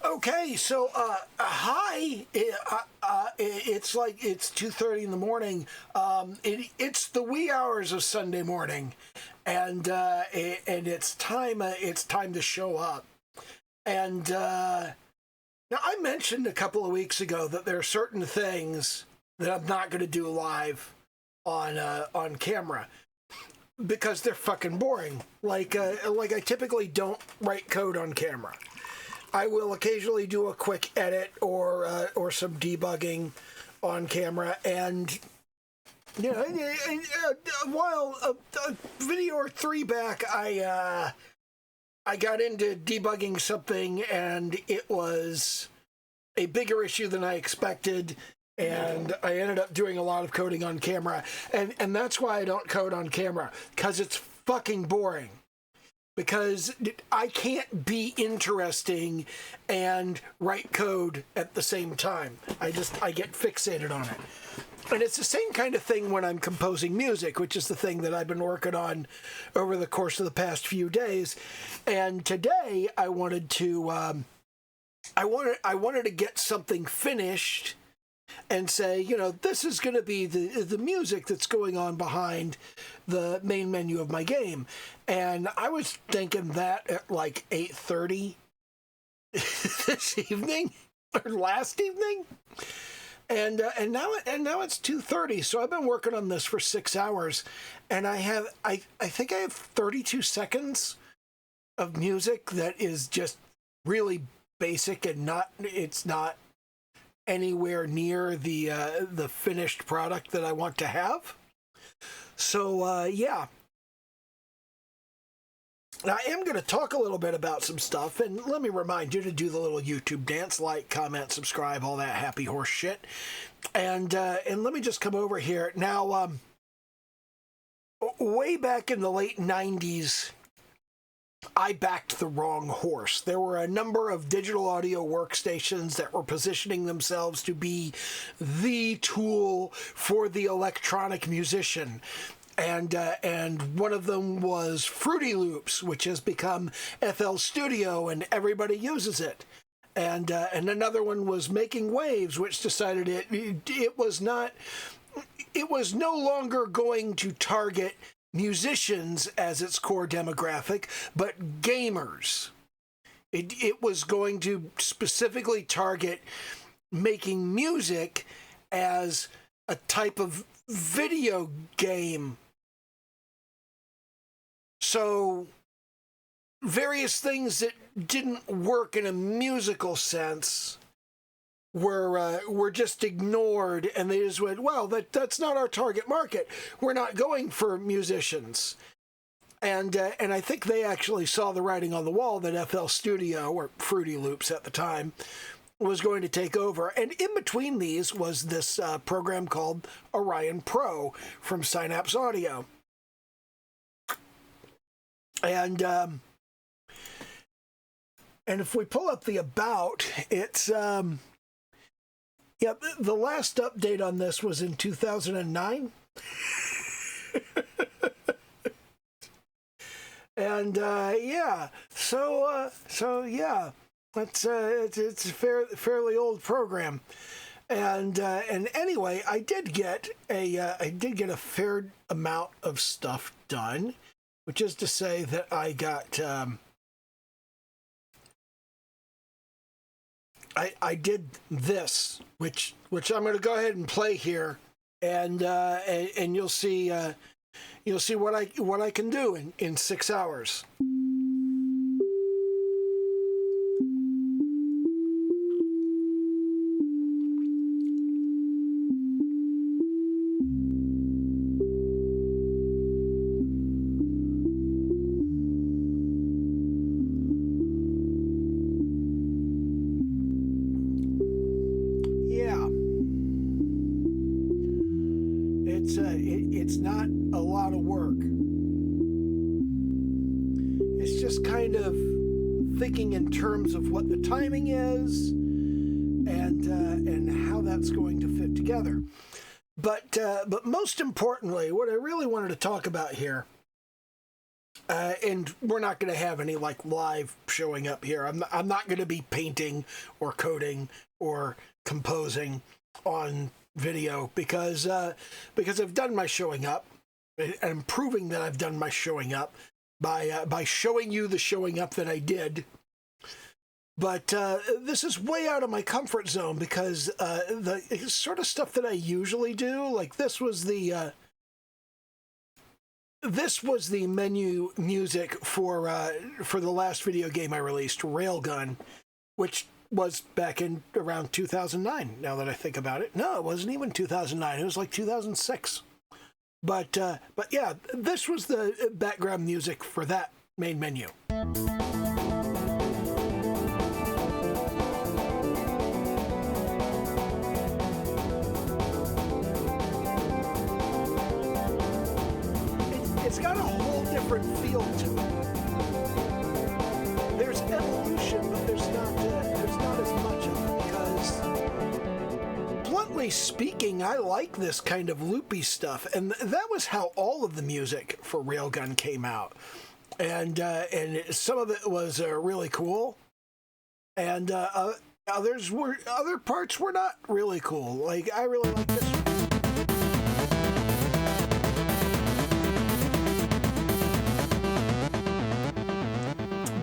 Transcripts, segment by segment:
Okay, so hi. It's like it's 2:30 in the morning. It's the wee hours of Sunday morning, and it's time. It's time to show up. And now I mentioned a couple of weeks ago that there are certain things that I'm not going to do live on camera because they're fucking boring. Like I typically don't write code on camera. I will occasionally do a quick edit or some debugging on camera, and you know, while a video or three back, I got into debugging something, and it was a bigger issue than I expected, and I ended up doing a lot of coding on camera, and that's why I don't code on camera, because it's fucking boring. Because I can't be interesting and write code at the same time. I get fixated on it. And it's the same kind of thing when I'm composing music, which is the thing that I've been working on over the course of the past few days. And today I wanted to I wanted to get something finished and say, you know, this is going to be the music that's going on behind the main menu of my game. And I was thinking that at like 8:30 this evening or last evening. And now it's 2:30. So I've been working on this for 6 hours, and I think I have 32 seconds of music that is just really basic and it's not anywhere near the finished product that I want to have. So yeah. I am going to talk a little bit about some stuff, and let me remind you to do the little YouTube dance, like, comment, subscribe, all that happy horse shit. And let me just come over here. Now, way back in the late 90s, I backed the wrong horse. There were a number of digital audio workstations that were positioning themselves to be the tool for the electronic musician. And one of them was Fruity Loops, which has become FL Studio, and everybody uses it. And another one was Making Waves, which decided it was no longer going to target musicians as its core demographic, but gamers. It was going to specifically target making music as a type of video game. So various things that didn't work in a musical sense were just ignored, and they just went, well, that's not our target market. We're not going for musicians. And I think they actually saw the writing on the wall that FL Studio, or Fruity Loops at the time, was going to take over. And in between these was this program called Orion Pro from Synapse Audio. And if we pull up the about, it's the last update on this was in 2009. And yeah, so yeah, it's a fairly old program. And anyway, I did get a fair amount of stuff done, which is to say that I got I did this, which I'm going to go ahead and play here, and you'll see what I can do in 6 hours. It's not a lot of work. It's just kind of thinking in terms of what the timing is and how that's going to fit together. But most importantly, what I really wanted to talk about here And we're not going to have any like live showing up here. I'm not going to be painting or coding or composing on video because I've done my showing up, and I'm proving that I've done my showing up by showing you the showing up that I did. But this is way out of my comfort zone because the sort of stuff that I usually do, like this was the menu music for the last video game I released, Railgun, which was back in around 2009, now that I think about it. No, it wasn't even 2009. It was like 2006. But yeah, this was the background music for that main menu. It's got a whole different feel to it. There's evolution, but there's not as much of it because, bluntly speaking, I like this kind of loopy stuff, and that was how all of the music for Railgun came out, and some of it was really cool, and other parts were not really cool. Like I really like this one.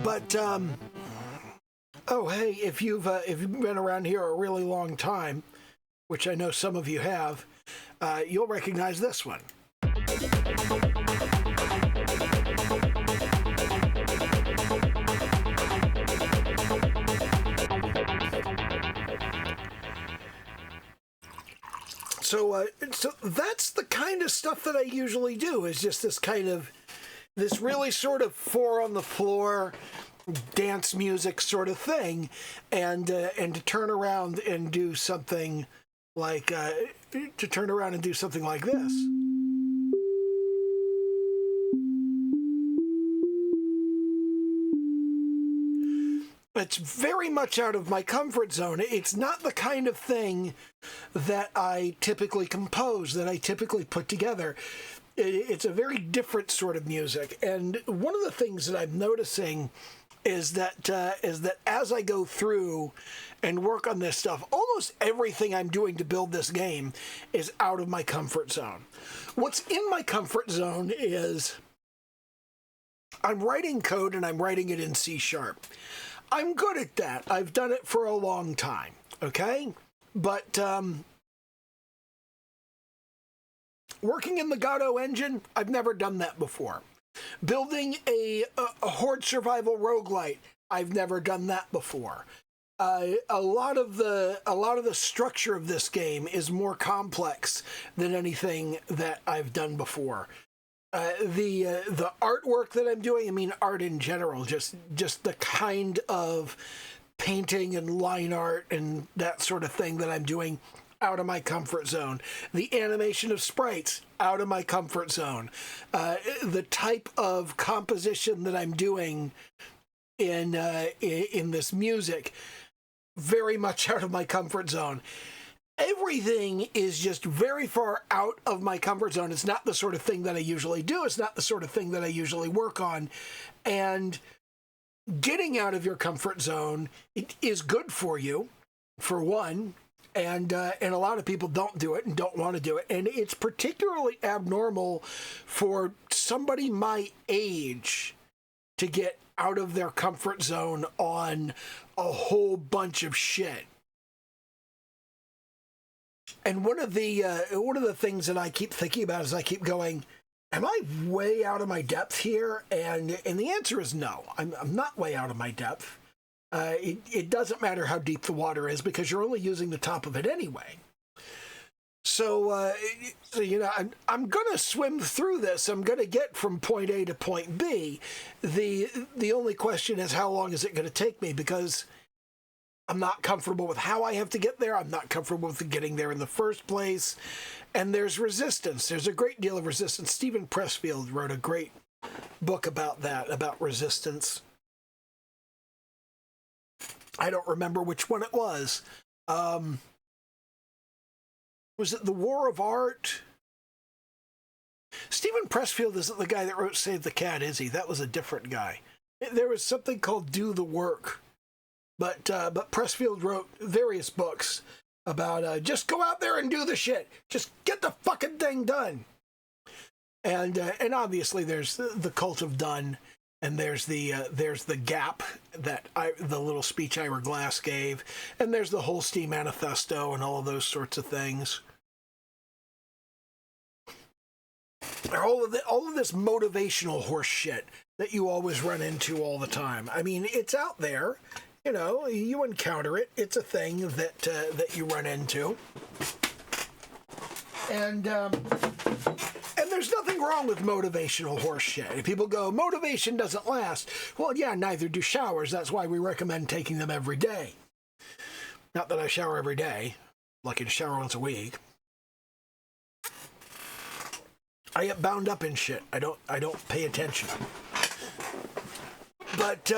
But oh hey, if you've been around here a really long time, which I know some of you have, you'll recognize this one. So that's the kind of stuff that I usually do. Is just this really sort of four on the floor dance music sort of thing, and to turn around and do something like this. It's very much out of my comfort zone. It's not the kind of thing that I typically compose, that I typically put together. It's a very different sort of music. And one of the things that I'm noticing is that as I go through and work on this stuff, almost everything I'm doing to build this game is out of my comfort zone. What's in my comfort zone is I'm writing code and I'm writing it in C#. I'm good at that. I've done it for a long time, okay? But working in the Godot engine, I've never done that before. Building a horde survival roguelite, I've never done that before. A lot of the structure of this game is more complex than anything that I've done before. The artwork that I'm doing, I mean art in general, just the kind of painting and line art and that sort of thing that I'm doing, out of my comfort zone. The animation of sprites, out of my comfort zone. The type of composition that I'm doing in this music, very much out of my comfort zone. Everything is just very far out of my comfort zone. It's not the sort of thing that I usually do. It's not the sort of thing that I usually work on. And getting out of your comfort zone, it is good for you, for one. And a lot of people don't do it and don't want to do it. And it's particularly abnormal for somebody my age to get out of their comfort zone on a whole bunch of shit. And one of the things that I keep thinking about is I keep going, am I way out of my depth here? And the answer is no. I'm not way out of my depth. It doesn't matter how deep the water is because you're only using the top of it anyway. So you know, I'm going to swim through this. I'm going to get from point A to point B. The only question is how long is it going to take me, because I'm not comfortable with how I have to get there. I'm not comfortable with getting there in the first place. And there's resistance. There's a great deal of resistance. Stephen Pressfield wrote a great book about that, about resistance. I don't remember which one it was. Was it The War of Art? Stephen Pressfield isn't the guy that wrote Save the Cat, is he? That was a different guy. There was something called Do the Work. But Pressfield wrote various books about just go out there and do the shit. Just get the fucking thing done. And obviously there's the Cult of Done, and there's the Gap that the little speech Ira Glass gave, and there's the Holstein Manifesto and all of those sorts of things. All of this motivational horse shit that you always run into all the time. I mean, it's out there. You know, you encounter it. It's a thing that you run into. And there's nothing wrong with motivational horse shit. People go, motivation doesn't last. Well, yeah, neither do showers. That's why we recommend taking them every day. Not that I shower every day. Lucky to shower once a week. I get bound up in shit. I don't pay attention. But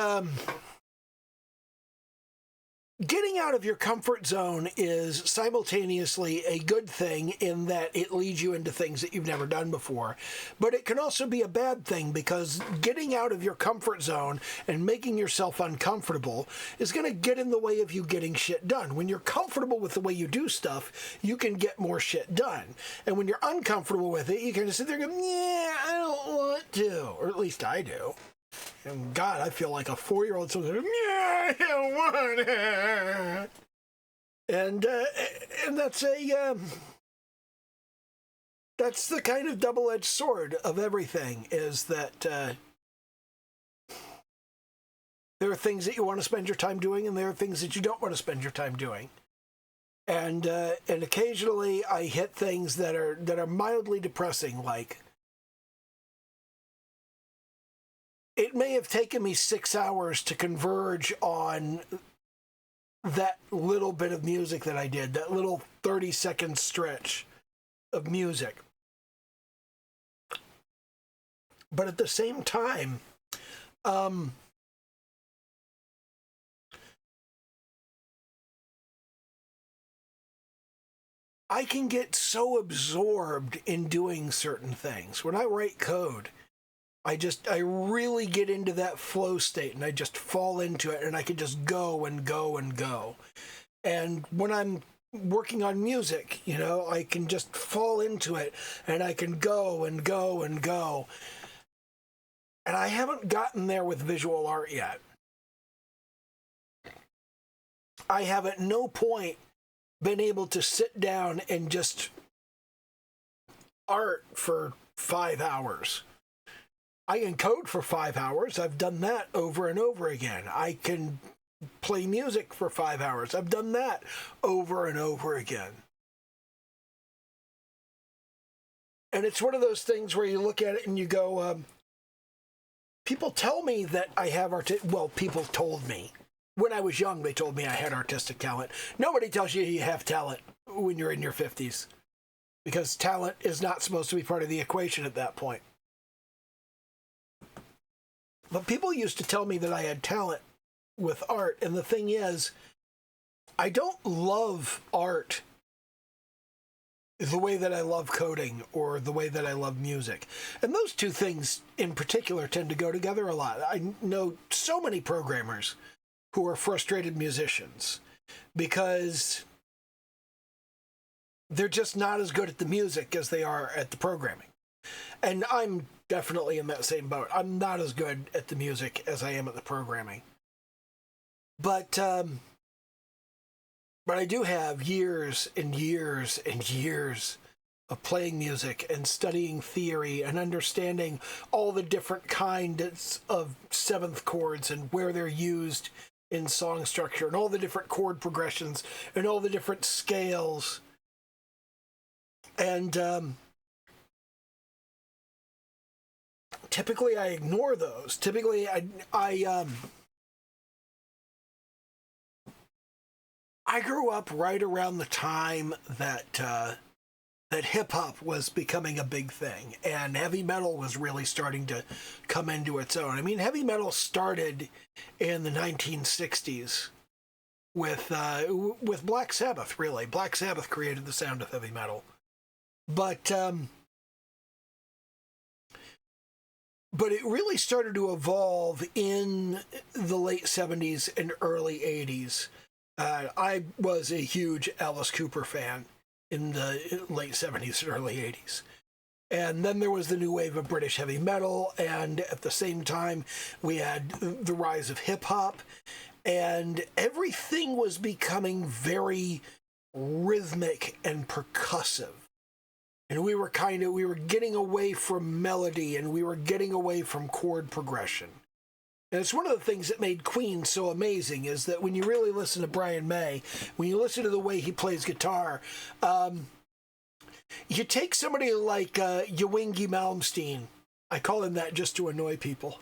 getting out of your comfort zone is simultaneously a good thing in that it leads you into things that you've never done before. But it can also be a bad thing because getting out of your comfort zone and making yourself uncomfortable is going to get in the way of you getting shit done. When you're comfortable with the way you do stuff, you can get more shit done. And when you're uncomfortable with it, you can just sit there and go, yeah, I don't want to. Or at least I do. And God, I feel like a 4-year-old so yeah, I don't want it. And that's that's the kind of double-edged sword of everything, is that there are things that you want to spend your time doing, and there are things that you don't want to spend your time doing. And occasionally I hit things that are mildly depressing, like it may have taken me 6 hours to converge on that little bit of music that I did, that little 30-second stretch of music. But at the same time, I can get so absorbed in doing certain things. When I write code, I really get into that flow state, and I just fall into it, and I can just go and go and go. And when I'm working on music, you know, I can just fall into it, and I can go and go and go. And I haven't gotten there with visual art yet. I have at no point been able to sit down and just art for 5 hours. I can code for 5 hours. I've done that over and over again. I can play music for 5 hours. I've done that over and over again. And it's one of those things where you look at it and you go, people tell me that I have people told me. When I was young, they told me I had artistic talent. Nobody tells you you have talent when you're in your 50s, because talent is not supposed to be part of the equation at that point. But people used to tell me that I had talent with art, and the thing is, I don't love art the way that I love coding or the way that I love music. And those two things in particular tend to go together a lot. I know so many programmers who are frustrated musicians because they're just not as good at the music as they are at the programming. And I'm definitely in that same boat. I'm not as good at the music as I am at the programming. But I do have years and years and years of playing music and studying theory and understanding all the different kinds of seventh chords and where they're used in song structure and all the different chord progressions and all the different scales. And typically I ignore those. Typically I grew up right around the time that hip-hop was becoming a big thing, and heavy metal was really starting to come into its own. I mean, heavy metal started in the 1960s with Black Sabbath, really. Black Sabbath created the sound of heavy metal. But But it really started to evolve in the late 70s and early 80s. I was a huge Alice Cooper fan in the late 70s and early 80s. And then there was the new wave of British heavy metal, and at the same time, we had the rise of hip hop, and everything was becoming very rhythmic and percussive. And we were getting away from melody, and we were getting away from chord progression. And it's one of the things that made Queen so amazing, is that when you really listen to Brian May, when you listen to the way he plays guitar, you take somebody like Yngwie Malmsteen. I call him that just to annoy people.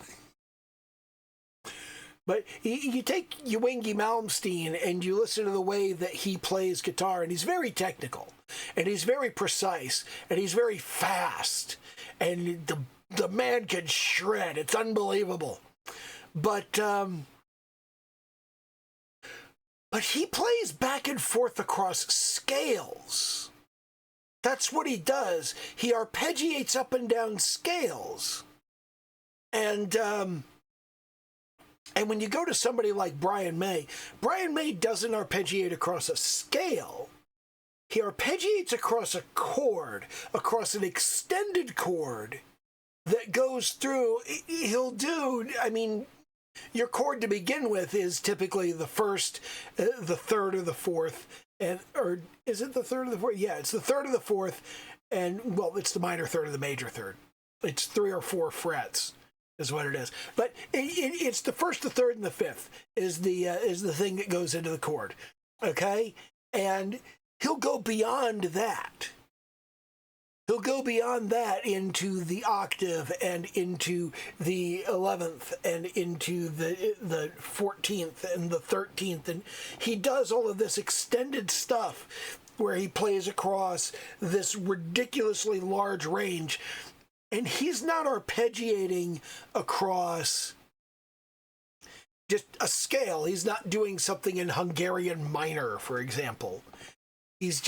But you take Yngwie Malmsteen and you listen to the way that he plays guitar, and he's very technical, and he's very precise, and he's very fast, and the man can shred. It's unbelievable. But he plays back and forth across scales. That's what he does. He arpeggiates up and down scales. And when you go to somebody like Brian May doesn't arpeggiate across a scale. He arpeggiates across a chord, across an extended chord that goes through. He'll do, your chord to begin with is typically the first, the third, or the fourth. Or is it the third or the fourth? Yeah, it's the third or the fourth. And, well, it's the minor third or the major third. It's 3 or 4 frets. Is what it is, but it's the first, the third, and the fifth is the thing that goes into the chord, okay? And he'll go beyond that. He'll go beyond that into the octave and into the 11th and into the 14th and the 13th, and he does all of this extended stuff where he plays across this ridiculously large range. And he's not arpeggiating across just a scale. He's not doing something in Hungarian minor, for example. He's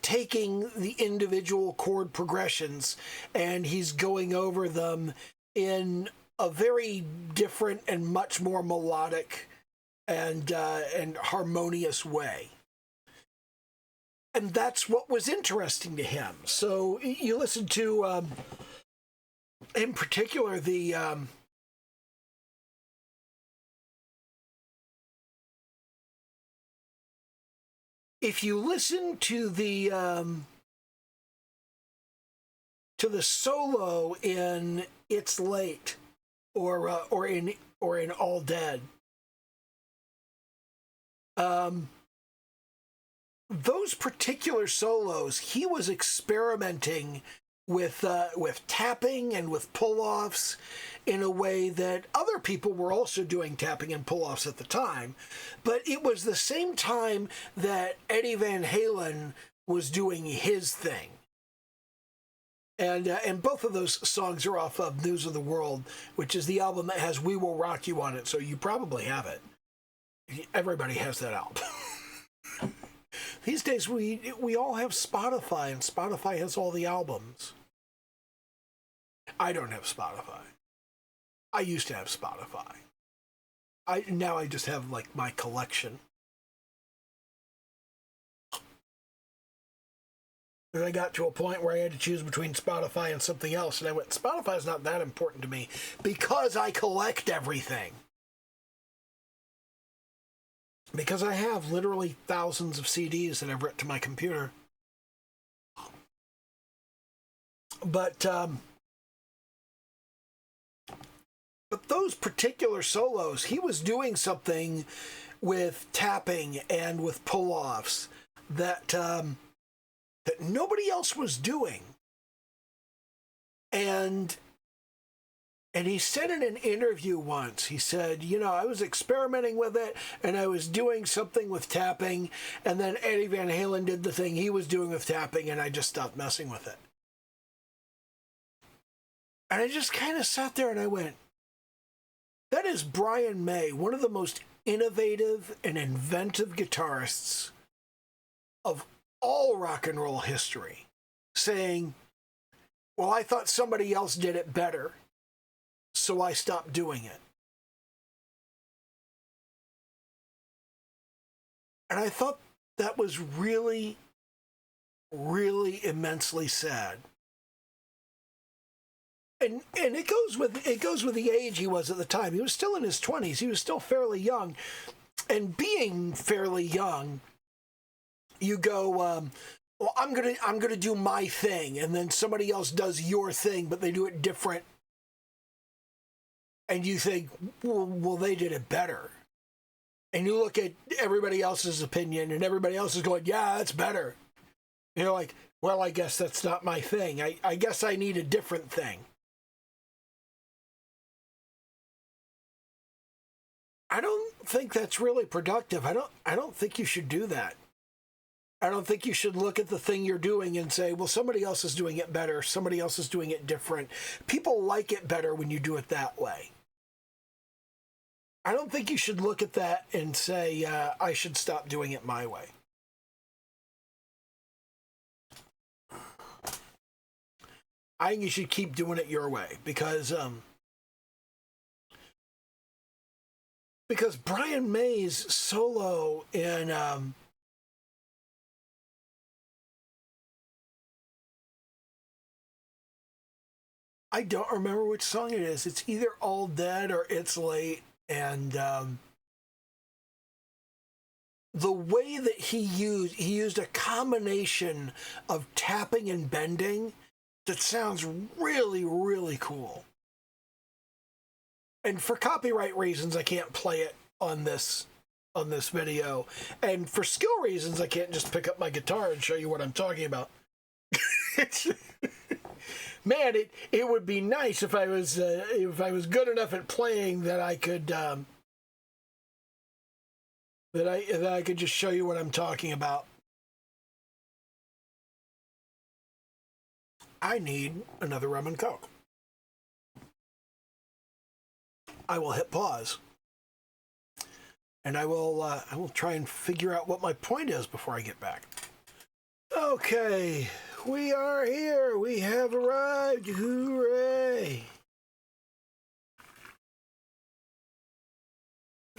taking the individual chord progressions and he's going over them in a very different and much more melodic and harmonious way. And that's what was interesting to him. So you listen to, in particular, if you listen to the solo in "It's Late" or in "All Dead," those particular solos, he was experimenting with tapping and with pull-offs in a way that other people were also doing tapping and pull-offs at the time. But it was the same time that Eddie Van Halen was doing his thing. And both of those songs are off of News of the World, which is the album that has We Will Rock You on it, so you probably have it. Everybody has that album. These days, we all have Spotify, and Spotify has all the albums. I don't have Spotify. I used to have Spotify. Now I just have, like, my collection. And I got to a point where I had to choose between Spotify and something else, and I went, Spotify's not that important to me because I collect everything. Because I have literally thousands of CDs that I've written to my computer. But those particular solos, he was doing something with tapping and with pull-offs that that nobody else was doing. And he said in an interview once, he said, I was experimenting with it, and I was doing something with tapping, and then Eddie Van Halen did the thing he was doing with tapping, and I just stopped messing with it. And I just kind of sat there and I went, that is Brian May, one of the most innovative and inventive guitarists of all rock and roll history, saying, well, I thought somebody else did it better. so I stopped doing it. And I thought that was really, really immensely sad. And it goes with the age he was at the time. He was still in his 20s. He was still fairly young. And being fairly young, you go, well, I'm gonna do my thing, and then somebody else does your thing, but they do it different. And you think, well, they did it better. And you look at everybody else's opinion, and everybody else is going, yeah, that's better. And you're like, well, I guess that's not my thing. I guess I need a different thing. I don't think that's really productive. I don't think you should do that. I don't think you should look at the thing you're doing and say, well, somebody else is doing it better. Somebody else is doing it different. People like it better when you do it that way. I don't think you should look at that and say, I should stop doing it my way. I think you should keep doing it your way because Brian May's solo in I don't remember which song it is. It's either All Dead or It's Late. And the way that he used a combination of tapping and bending that sounds really, really cool. And for copyright reasons, I can't play it on this video. And for skill reasons, I can't just pick up my guitar and show you what I'm talking about. Man, it would be nice if I was good enough at playing that I could that I could just show you what I'm talking about. I need another rum and coke. I will hit pause, and I will try and figure out what my point is before I get back. Okay. We are here. We have arrived. Hooray.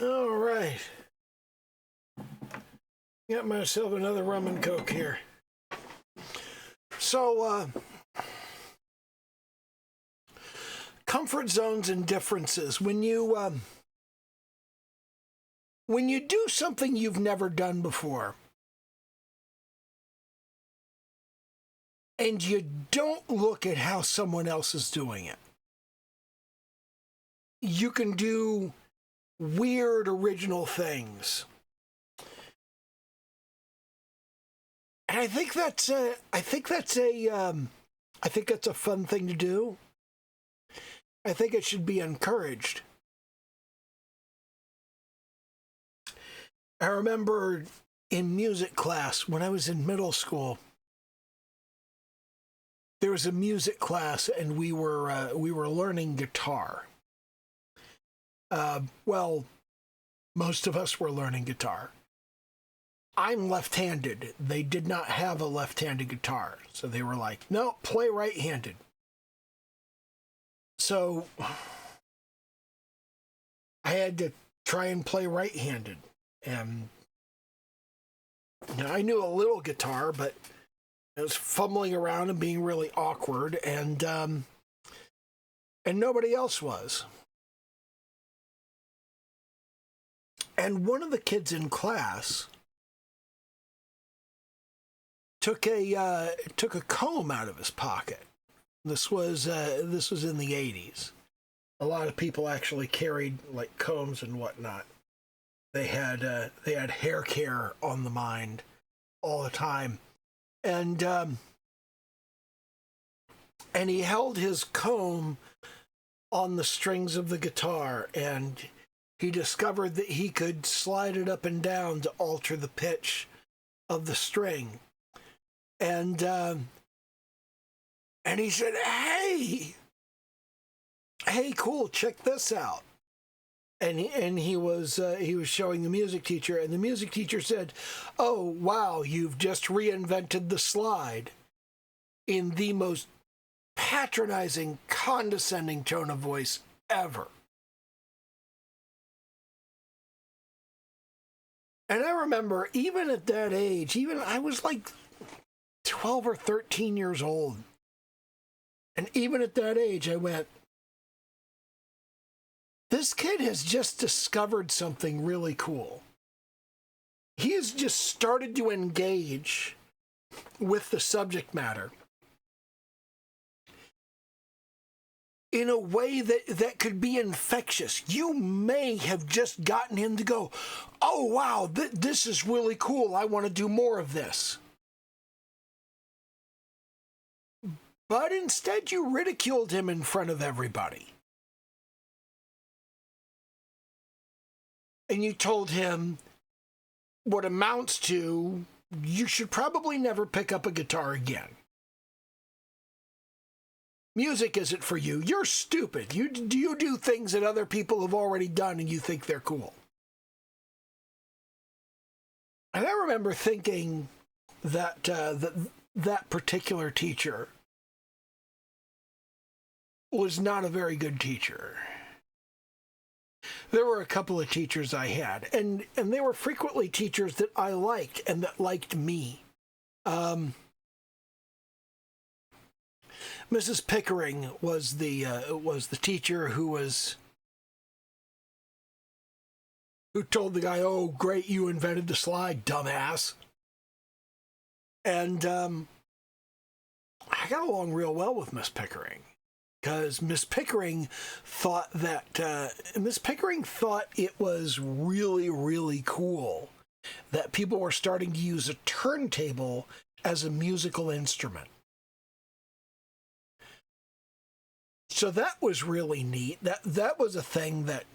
All right. Got myself another rum and coke here. So, comfort zones and differences. When you do something you've never done before, and you don't look at how someone else is doing it, you can do weird, original things. And I think that's a fun thing to do. I think it should be encouraged. I remember in music class when I was in middle school, there was a music class, and we were learning guitar. Well, most of us were learning guitar. I'm left-handed. They did not have a left-handed guitar, so they were like, "No, play right-handed." So I had to try and play right-handed, and I knew a little guitar, but I was fumbling around and being really awkward, and nobody else was. And one of the kids in class took a comb out of his pocket. This was in the 80s. A lot of people actually carried like combs and whatnot. They had hair care on the mind all the time. And he held his comb on the strings of the guitar, and he discovered that he could slide it up and down to alter the pitch of the string. And he said, hey, cool, check this out. And he was showing the music teacher, and the music teacher said, "Oh, wow, you've just reinvented the slide," in the most patronizing, condescending tone of voice ever. And I remember, even at that age, even I was like 12 or 13 years old. And even at that age, I went, this kid has just discovered something really cool. He has just started to engage with the subject matter in a way that could be infectious. You may have just gotten him to go, oh, wow, this is really cool. I want to do more of this. But instead, you ridiculed him in front of everybody. And you told him what amounts to, you should probably never pick up a guitar again. Music isn't for you. You're stupid. You do things that other people have already done and you think they're cool. And I remember thinking that that particular teacher was not a very good teacher. There were a couple of teachers I had, and they were frequently teachers that I liked and that liked me. Mrs. Pickering was the teacher who told the guy, "Oh, great, you invented the slide, dumbass." And I got along real well with Miss Pickering, because Miss Pickering thought it was really, really cool that people were starting to use a turntable as a musical instrument. So that was really neat. That was a thing that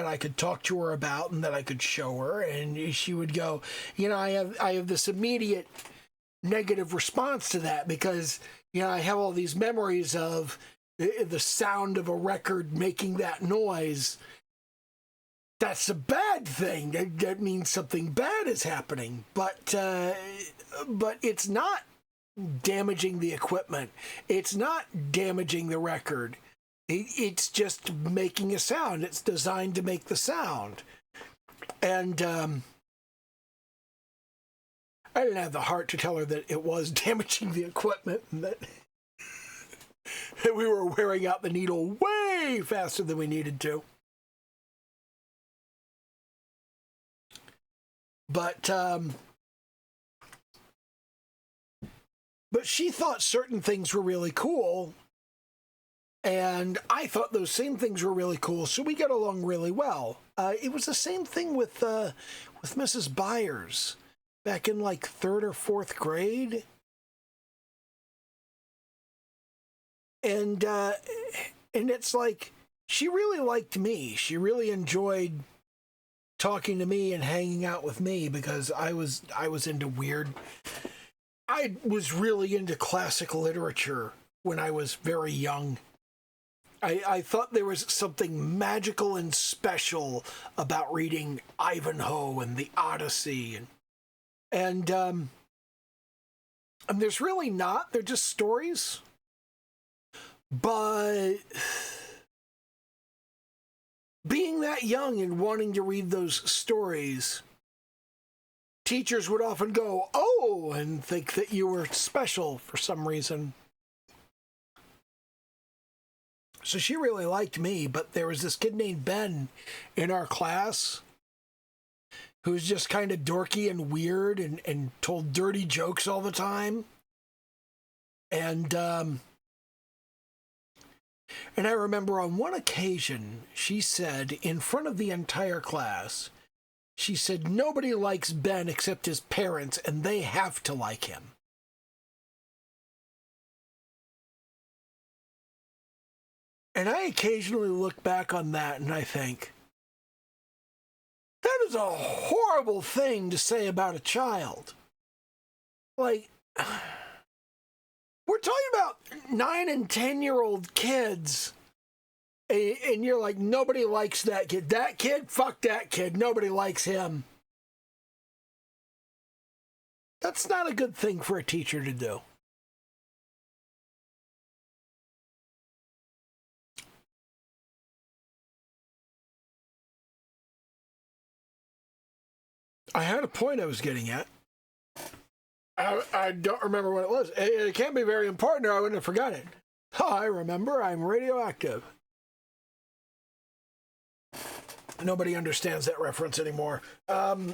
I could talk to her about and that I could show her, and she would go, I have this immediate negative response to that, because I have all these memories of the sound of a record making that noise. That's a bad thing. That means something bad is happening. But it's not damaging the equipment. It's not damaging the record. It's just making a sound. It's designed to make the sound. And I didn't have the heart to tell her that it was damaging the equipment and that we were wearing out the needle way faster than we needed to. But she thought certain things were really cool, and I thought those same things were really cool, so we got along really well. It was the same thing with Mrs. Byers back in like 3rd or 4th grade. And it's like, she really liked me. She really enjoyed talking to me and hanging out with me, because I was into weird. I was really into classic literature when I was very young. I thought there was something magical and special about reading Ivanhoe and the Odyssey, and there's really not. They're just stories. But being that young and wanting to read those stories, teachers would often go, "Oh," and think that you were special for some reason. So she really liked me, but there was this kid named Ben in our class who was just kind of dorky and weird and told dirty jokes all the time. And I remember on one occasion, she said, in front of the entire class, she said, "Nobody likes Ben except his parents, and they have to like him." And I occasionally look back on that and I think, that is a horrible thing to say about a child. Like, we're talking about 9 and 10-year-old kids, and you're like, nobody likes that kid. That kid? Fuck that kid. Nobody likes him. That's not a good thing for a teacher to do. I had a point I was getting at. I don't remember what it was. It can't be very important or I wouldn't have forgotten it. Oh, I remember. I'm radioactive. Nobody understands that reference anymore. Oh,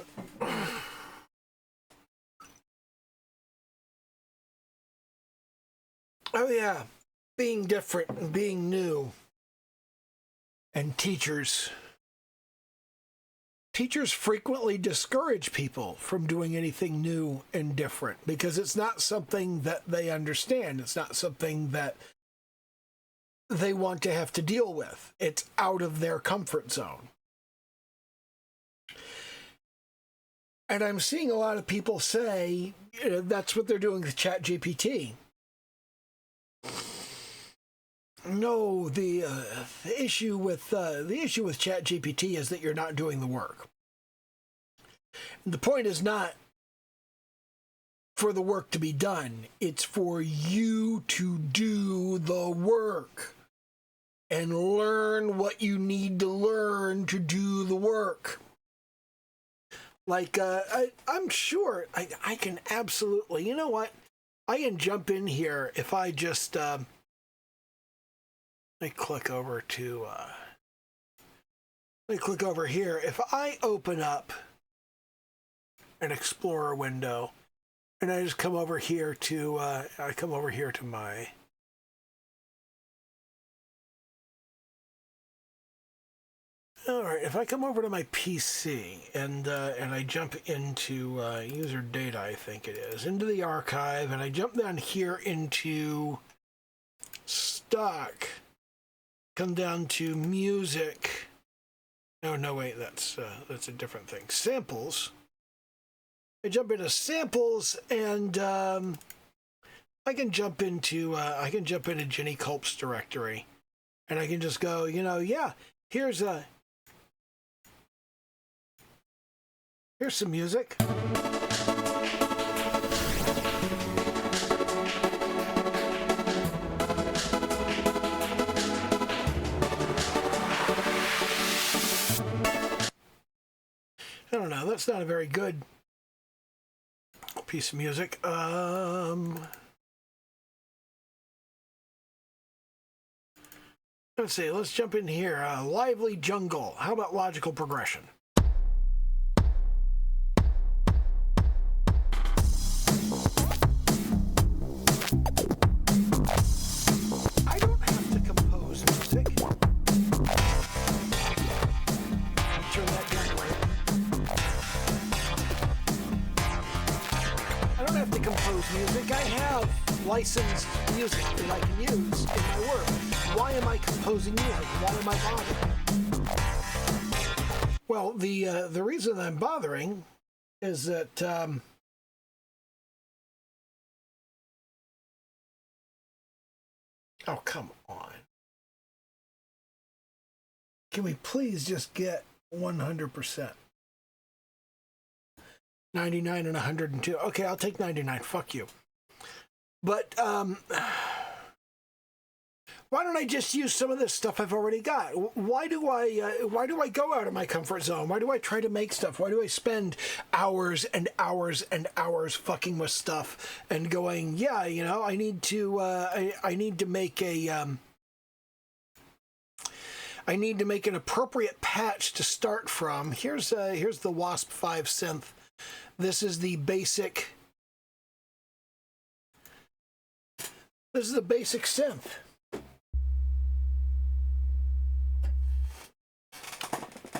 yeah. Being different and being new. And teachers. Teachers frequently discourage people from doing anything new and different because it's not something that they understand. It's not something that they want to have to deal with. It's out of their comfort zone. And I'm seeing a lot of people say, that's what they're doing with ChatGPT. No, the issue with ChatGPT is that you're not doing the work. And the point is not for the work to be done. It's for you to do the work and learn what you need to learn to do the work. Like, I'm sure I can absolutely, you know what? I can jump in here if I just... Let me click over to, let me click over here. If I open up an Explorer window and I just come over here to, I come over here to my, all right, if I come over to my PC and I jump into user data, I think it is, into the archive, and I jump down here into stock, come down to music. Oh, no, wait, that's a different thing. Samples. I jump into samples, and I can jump into Jenny Culp's directory, and I can just go, yeah, here's some music. I don't know, that's not a very good piece of music. Let's see, let's jump in here. Lively Jungle. How about logical progression? I don't have to compose music. Turn that down. I don't have to compose music. I have licensed music that I can use in my work. Why am I composing music? Why am I bothering? Well, the reason I'm bothering is that oh, come on. Can we please just get 100%? 99 and 102. Okay, I'll take 99. Fuck you. But why don't I just use some of this stuff I've already got? Why do I go out of my comfort zone? Why do I try to make stuff? Why do I spend hours and hours and hours fucking with stuff and going, yeah, I need to make a I need to make an appropriate patch to start from. Here's the Wasp 5 synth. This is the basic. This is the basic synth.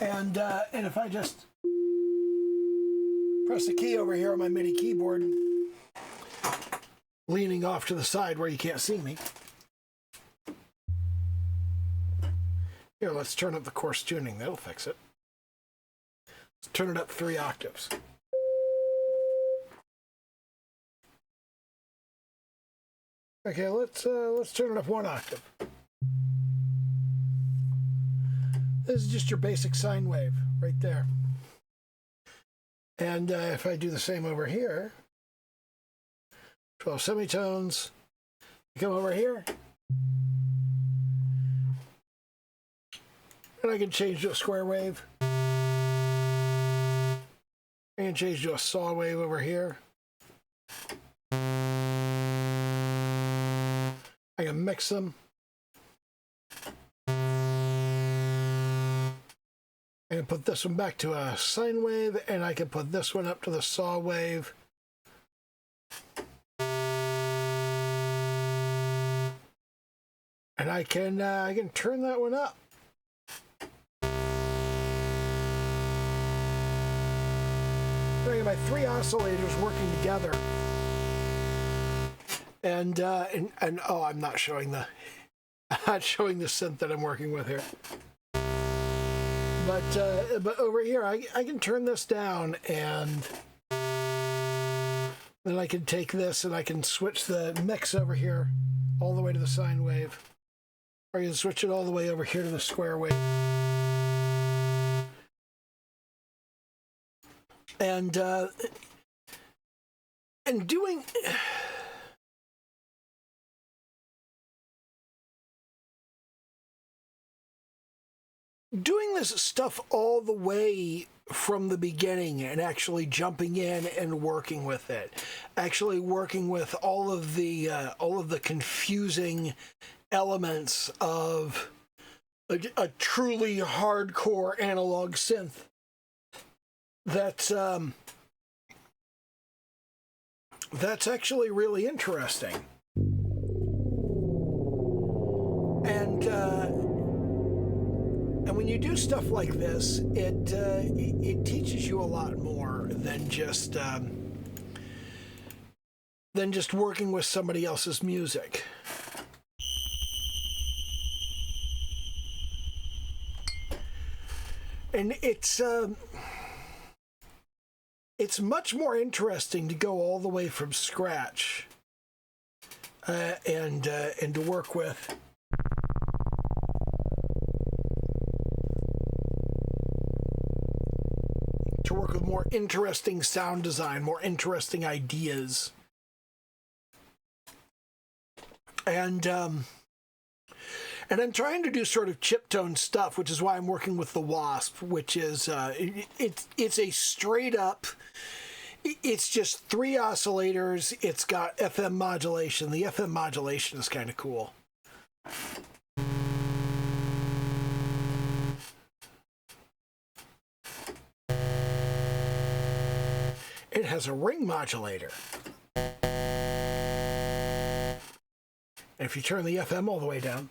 And if I just press the key over here on my MIDI keyboard, leaning off to the side where you can't see me. Here, let's turn up the coarse tuning. That'll fix it. Let's turn it up 3 octaves. Okay, let's turn it up 1 octave. This is just your basic sine wave right there. And if I do the same over here, 12 semitones, you come over here, and I can change to a square wave. going to change to a saw wave over here. I can mix them. And put this one back to a sine wave, and I can put this one up to the saw wave. And I can turn that one up. I got my 3 oscillators working together. And oh, I'm not showing the synth that I'm working with here. But over here, I can turn this down, and then I can take this and I can switch the mix over here all the way to the sine wave. Or you can switch it all the way over here to the square wave. And doing this stuff all the way from the beginning and actually jumping in and working with it, actually working with all of the confusing elements of a truly hardcore analog synth. That's actually really interesting. And when you do stuff like this, it teaches you a lot more than just working with somebody else's music. And it's much more interesting to go all the way from scratch and to work with more interesting sound design, more interesting ideas. And I'm trying to do sort of chiptone stuff, which is why I'm working with the Wasp, which is it's a straight up. It's just 3 oscillators. It's got FM modulation. The FM modulation is kind of cool. It has a ring modulator. And if you turn the FM all the way down,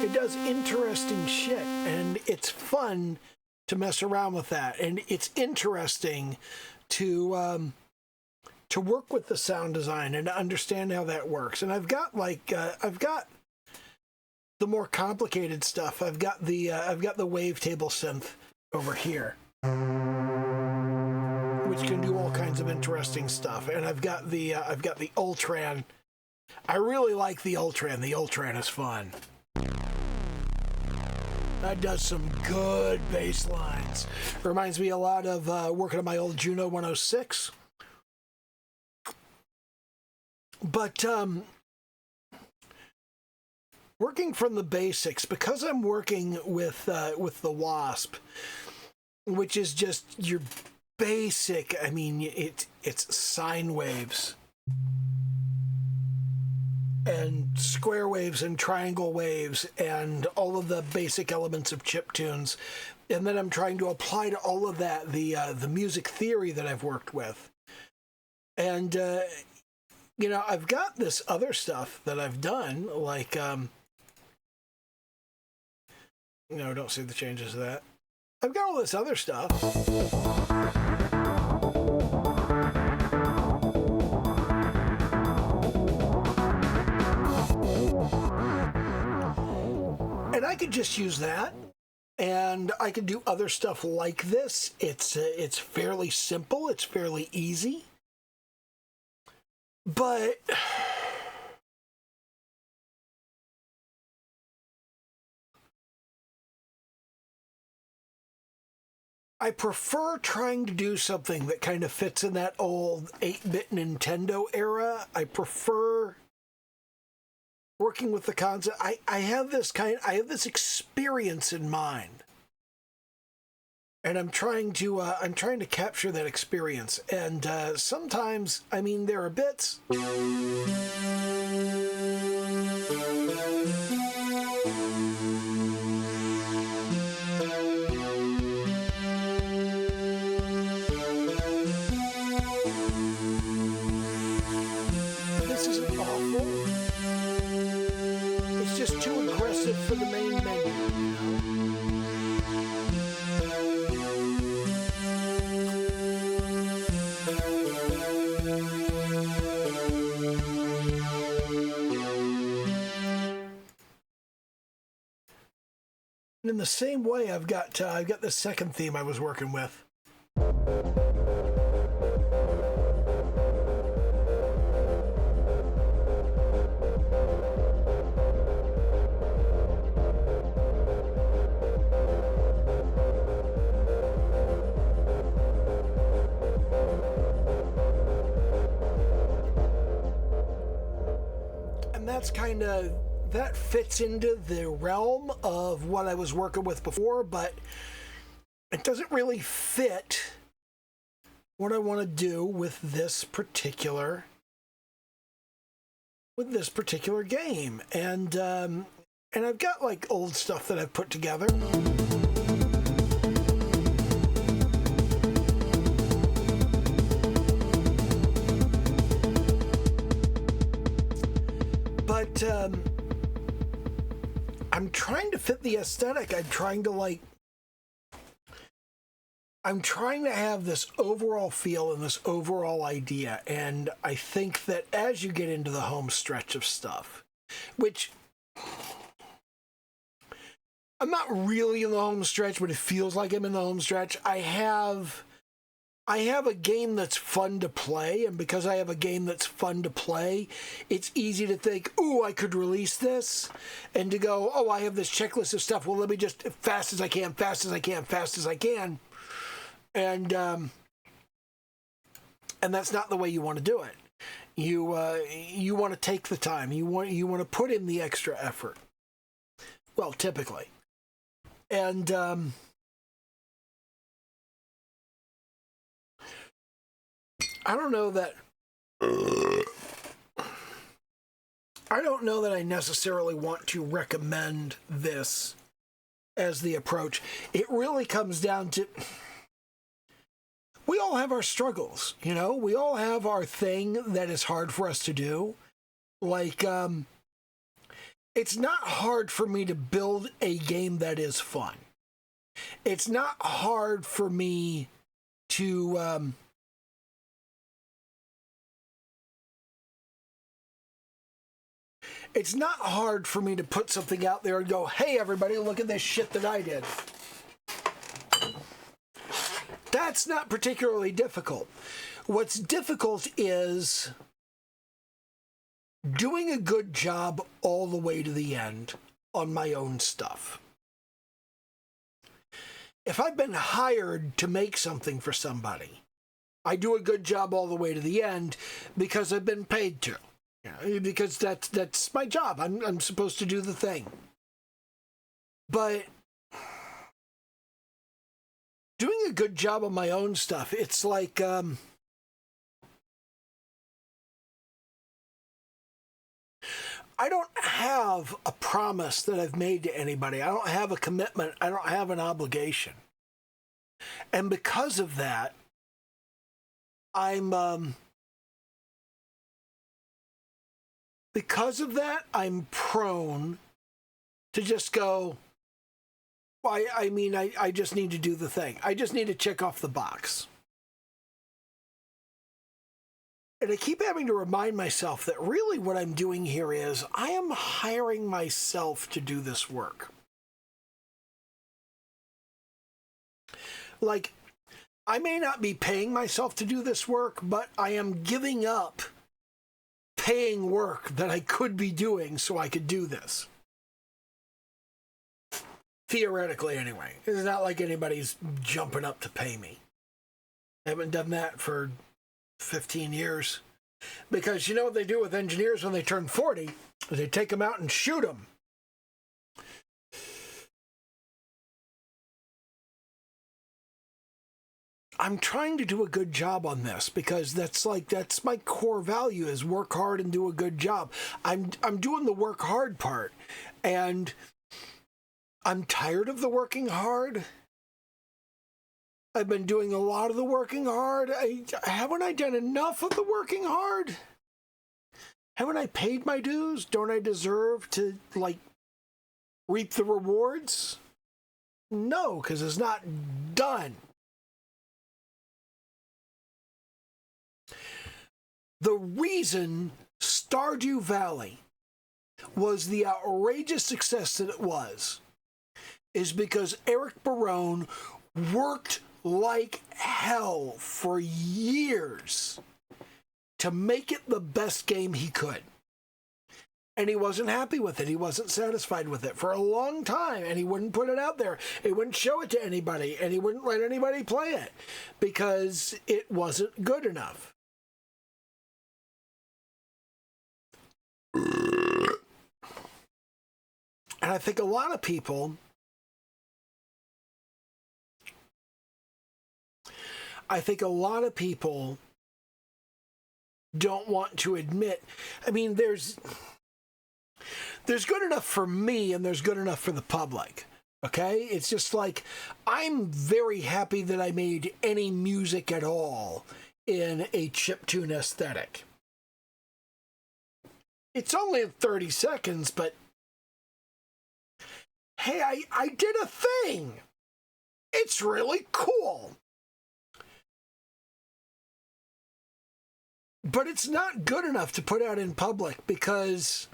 it does interesting shit, and it's fun to mess around with that, and it's interesting to work with the sound design and to understand how that works. And I've got the more complicated stuff. I've got the wavetable synth over here, which can do all kinds of interesting stuff. And I've got the Ultran. I really like the Ultran. The Ultran is fun. That does some good bass lines. Reminds me a lot of working on my old Juno 106. But working from the basics, because I'm working with the Wasp, which is just your basic. I mean, it's sine waves and square waves and triangle waves and all of the basic elements of chiptunes, and then I'm trying to apply to all of that the music theory that I've worked with, and I've got this other stuff that I've done, like don't see the changes of that. I've got all this other stuff. And I could just use that, and I could do other stuff like this. It's fairly simple. It's fairly easy. But I prefer trying to do something that kind of fits in that old 8-bit Nintendo era. I prefer working with the concept. I have this experience in mind. and I'm trying to capture that experience. And sometimes, I mean, there are bits. This isn't awful. It's just too aggressive for the main menu, you know? And in the same way, I've got the second theme I was working with. And that fits into the realm of what I was working with before, but it doesn't really fit what I want to do with this particular game. And I've got like old stuff that I've put together. But I'm trying to fit the aesthetic. I'm trying to have this overall feel and this overall idea. And I think that as you get into the home stretch of stuff, which I'm not really in the home stretch, but it feels like I'm in the home stretch. I have a game that's fun to play, and because I have a game that's fun to play, it's easy to think, ooh, I could release this, and to go, oh, I have this checklist of stuff. Well, let me just fast as I can. And that's not the way you want to do it. You want to take the time. You want to put in the extra effort. Well, typically. And I don't know that I necessarily want to recommend this as the approach. It really comes down to, we all have our struggles, you know? We all have our thing that is hard for us to do. Like, it's not hard for me to build a game that is fun. It's not hard for me to it's not hard for me to put something out there and go, hey, everybody, look at this shit that I did. That's not particularly difficult. What's difficult is doing a good job all the way to the end on my own stuff. If I've been hired to make something for somebody, I do a good job all the way to the end because I've been paid to. Because that's my job. I'm supposed to do the thing. But doing a good job on my own stuff, it's like I don't have a promise that I've made to anybody. I don't have a commitment. I don't have an obligation. And because of that, I'm prone to just go, well, I just need to do the thing. I just need to check off the box. And I keep having to remind myself that really what I'm doing here is I am hiring myself to do this work. Like, I may not be paying myself to do this work, but I am giving up paying work that I could be doing so I could do this. Theoretically, anyway. It's not like anybody's jumping up to pay me. I haven't done that for 15 years. Because you know what they do with engineers when they turn 40? They take them out and shoot them. I'm trying to do a good job on this because that's my core value is work hard and do a good job. I'm doing the work hard part, and I'm tired of the working hard. I've been doing a lot of the working hard. Haven't I done enough of the working hard? Haven't I paid my dues? Don't I deserve to, reap the rewards? No, because it's not done. The reason Stardew Valley was the outrageous success that it was is because Eric Barone worked like hell for years to make it the best game he could. And he wasn't happy with it. He wasn't satisfied with it for a long time. And he wouldn't put it out there. He wouldn't show it to anybody. And he wouldn't let anybody play it because it wasn't good enough. And I think a lot of people don't want to admit. I mean, there's good enough for me and there's good enough for the public. Okay? It's just like, I'm very happy that I made any music at all in a chiptune aesthetic. It's only 30 seconds, but hey, I did a thing. It's really cool. But it's not good enough to put out in public because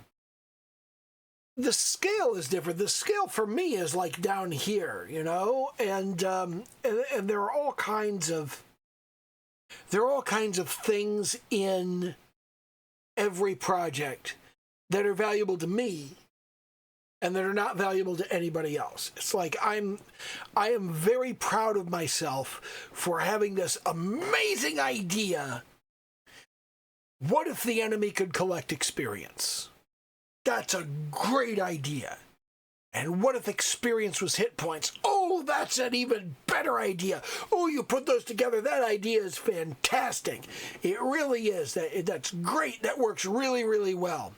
the scale is different. The scale for me is like down here, you know, and there are all kinds of things in every project that are valuable to me and that are not valuable to anybody else. It's like I am very proud of myself for having this amazing idea. What if the enemy could collect experience? That's a great idea. And what if experience was hit points? Oh, that's an even better idea. Oh, you put those together. That idea is fantastic. It really is. That's great. That works really, really well.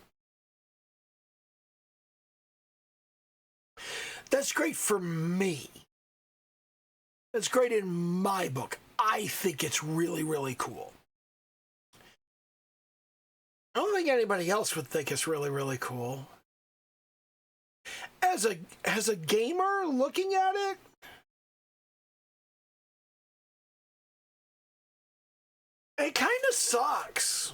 That's great for me. That's great in my book. I think it's really, really cool. I don't think anybody else would think it's really, really cool. As a gamer looking at it, it kind of sucks.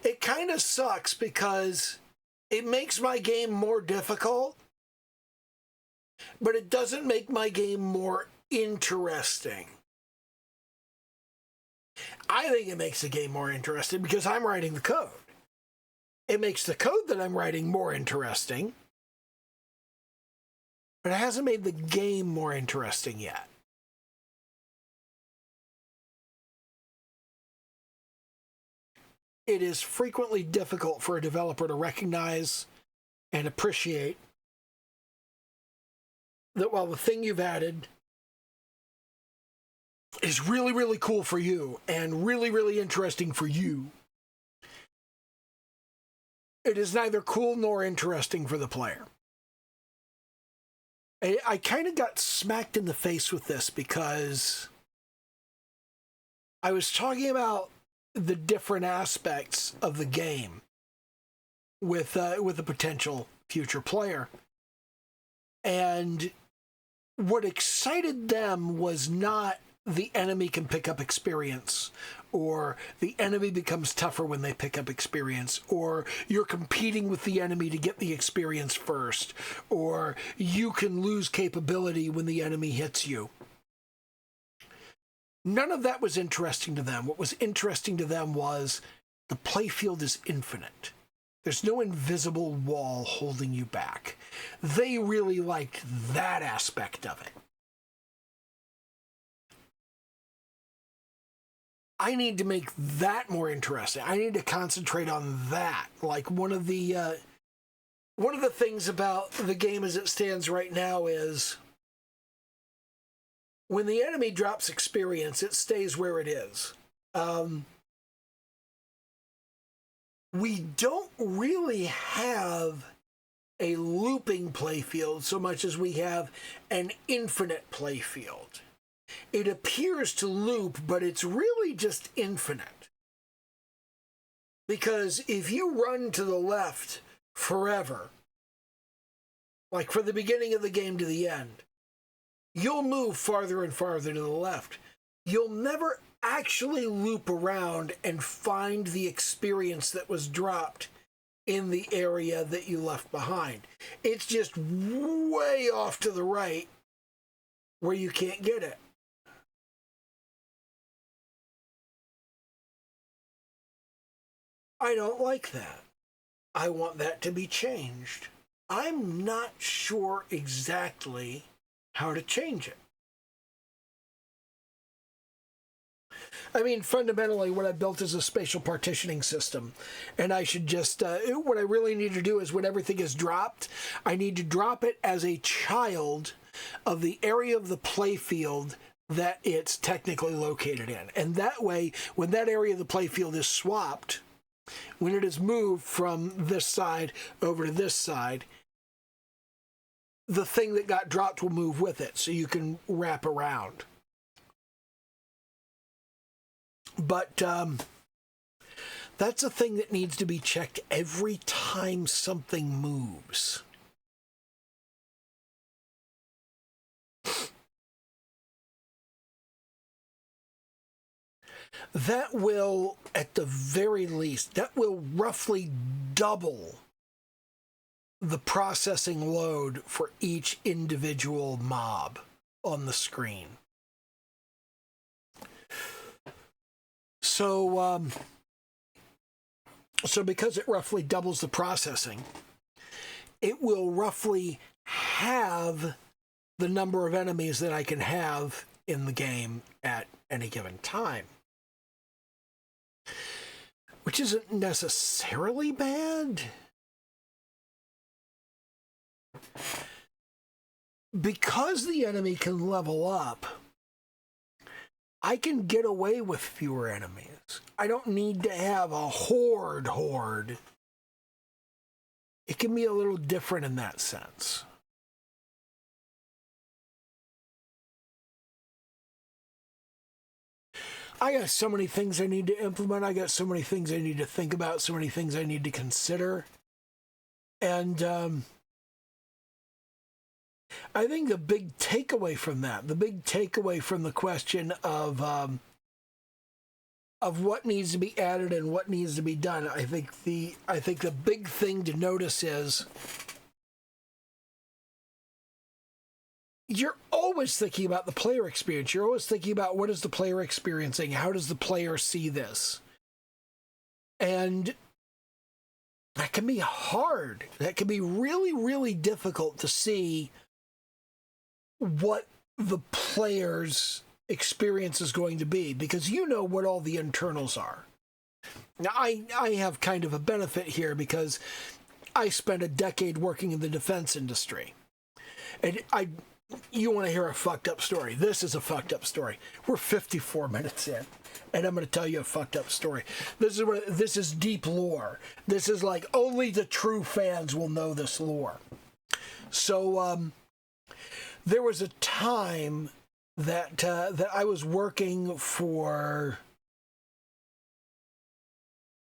It kind of sucks because it makes my game more difficult, but it doesn't make my game more interesting. I think it makes the game more interesting because I'm writing the code. It makes the code that I'm writing more interesting, but it hasn't made the game more interesting yet. It is frequently difficult for a developer to recognize and appreciate that while the thing you've added is really, really cool for you and really, really interesting for you, it is neither cool nor interesting for the player. I kind of got smacked in the face with this because I was talking about the different aspects of the game with a potential future player. And what excited them was not the enemy can pick up experience, or the enemy becomes tougher when they pick up experience, or you're competing with the enemy to get the experience first, or you can lose capability when the enemy hits you. None of that was interesting to them. What was interesting to them was the playfield is infinite. There's no invisible wall holding you back. They really liked that aspect of it. I need to make that more interesting. I need to concentrate on that. Like one of the things about the game as it stands right now is when the enemy drops experience, it stays where it is. We don't really have a looping playfield so much as we have an infinite playfield. It appears to loop, but it's really just infinite. Because if you run to the left forever, like from the beginning of the game to the end, you'll move farther and farther to the left. You'll never actually loop around and find the experience that was dropped in the area that you left behind. It's just way off to the right where you can't get it. I don't like that. I want that to be changed. I'm not sure exactly how to change it. I mean, fundamentally, what I built is a spatial partitioning system. And I should just, what I really need to do is when everything is dropped, I need to drop it as a child of the area of the playfield that it's technically located in. And that way, when that area of the playfield is swapped, when it is moved from this side over to this side, the thing that got dropped will move with it, so you can wrap around. But that's a thing that needs to be checked every time something moves. That will, at the very least, that will roughly double the processing load for each individual mob on the screen. So because it roughly doubles the processing, it will roughly have the number of enemies that I can have in the game at any given time. Which isn't necessarily bad. Because the enemy can level up, I can get away with fewer enemies. I don't need to have a horde. It can be a little different in that sense. I got so many things I need to implement. I got so many things I need to think about, so many things I need to consider. And I think the big takeaway from that, the big takeaway from the question of what needs to be added and what needs to be done, I think the big thing to notice is you're always thinking about the player experience. You're always thinking about what is the player experiencing? How does the player see this? And that can be hard. That can be really, really difficult to see what the player's experience is going to be, because you know what all the internals are. Now, I have kind of a benefit here because I spent a decade working in the defense industry. And you want to hear a fucked up story? This is a fucked up story. We're 54 minutes in, and I'm going to tell you a fucked up story. This is deep lore. This is like only the true fans will know this lore. So there was a time that I was working for